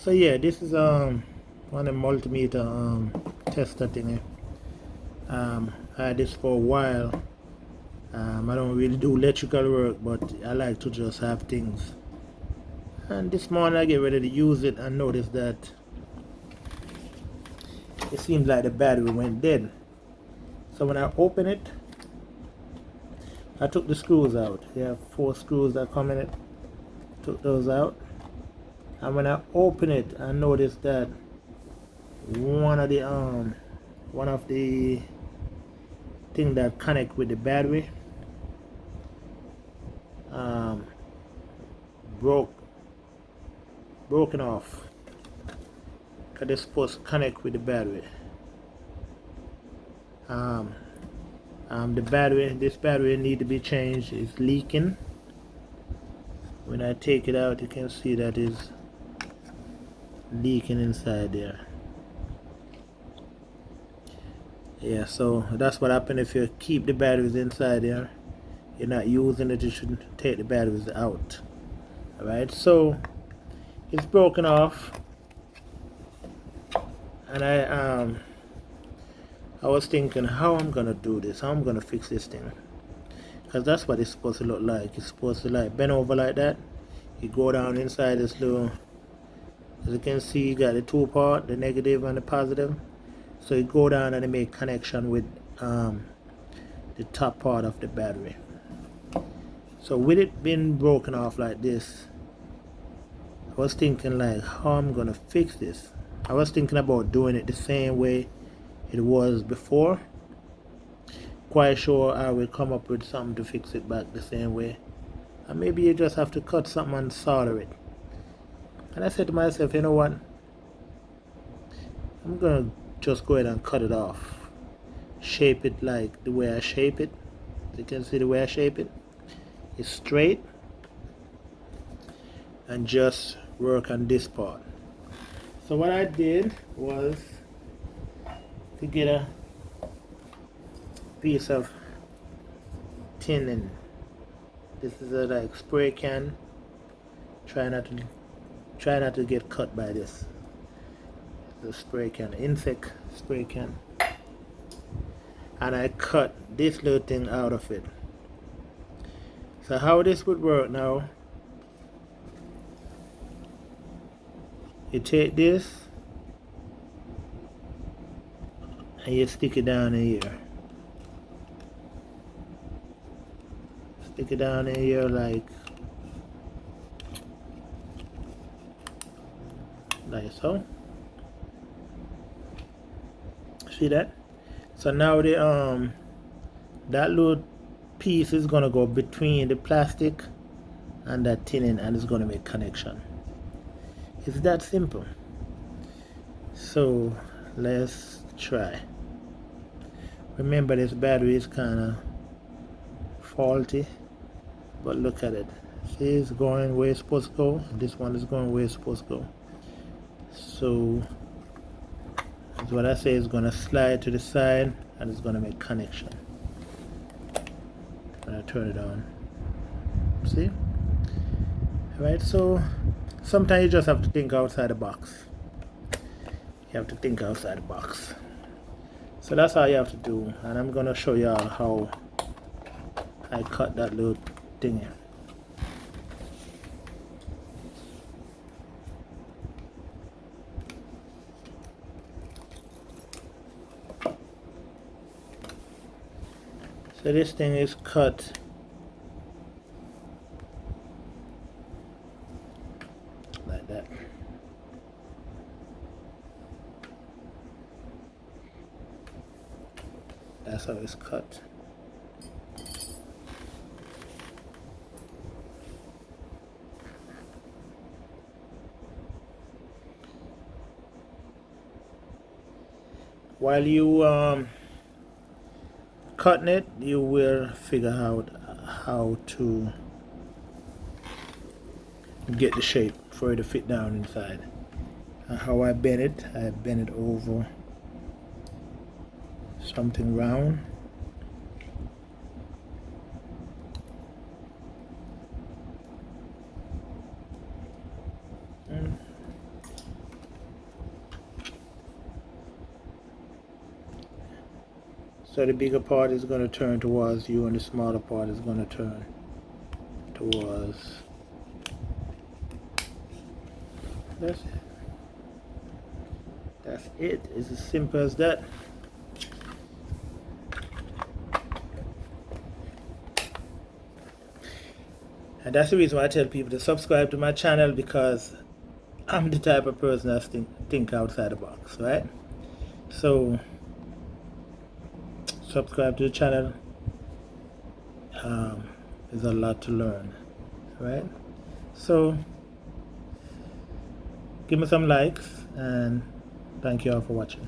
So yeah, this is one of the multimeter tester thingy. I had this for a while. I don't really do electrical work, but I like to just have things. And this morning I get ready to use it and notice that it seems like the battery went dead. So when I open it, I took the screws out. There are 4 screws that come in it. Took those out. And when I open it, I noticed that one of the thing that connect with the battery broken off, because it's supposed to connect with the battery. This battery need to be changed. It's leaking. When I take it out, you can see that it's leaking inside there. Yeah, so that's what happens if you keep the batteries inside there. You're not using it, you should take the batteries out. Alright, so it's broken off, and I was thinking how I'm gonna do this, how I'm gonna fix this thing, because that's what it's supposed to look like. It's supposed to like bend over like that. You go down inside this little, as you can see, you got the 2 part, the negative and the positive. So you go down and you make connection with the top part of the battery. So with it being broken off like this, I was thinking like how I'm gonna fix this. I was thinking about doing it the same way it was before. Quite sure I will come up with something to fix it back the same way. And maybe you just have to cut something and solder it. And I said to myself, you know what? I'm gonna just go ahead and cut it off. Shape it like the way I shape it. You can see the way I shape it. It's straight. And just work on this part. So what I did was to get a piece of tin, and this is a like spray can. Try not to get cut by this. The spray can, insect spray can. And I cut this little thing out of it. So how this would work now, you take this and you stick it down in here. Stick it down in here like so. See that? So now the that little piece is gonna go between the plastic and that tin, and it's gonna make connection. It's that simple. So let's try. Remember, this battery is kinda faulty, but look at it. See, it's going where it's supposed to go. This one is going where it's supposed to go. So that's what I say, is gonna slide to the side and it's gonna make connection. When I turn it on. See? Alright, so sometimes you just have to think outside the box. You have to think outside the box. So that's all you have to do, and I'm gonna show y'all how I cut that little thingy. So this thing is cut like that. That's how it's cut. While you cutting it, you will figure out how to get the shape for it to fit down inside. And how I bend it over something round. So the bigger part is going to turn towards you and the smaller part is going to turn towards. That's it. That's it. It's as simple as that. And that's the reason why I tell people to subscribe to my channel, because I'm the type of person that think outside the box, right? So subscribe to the channel. There's a lot to learn, right? So give me some likes, and thank you all for watching.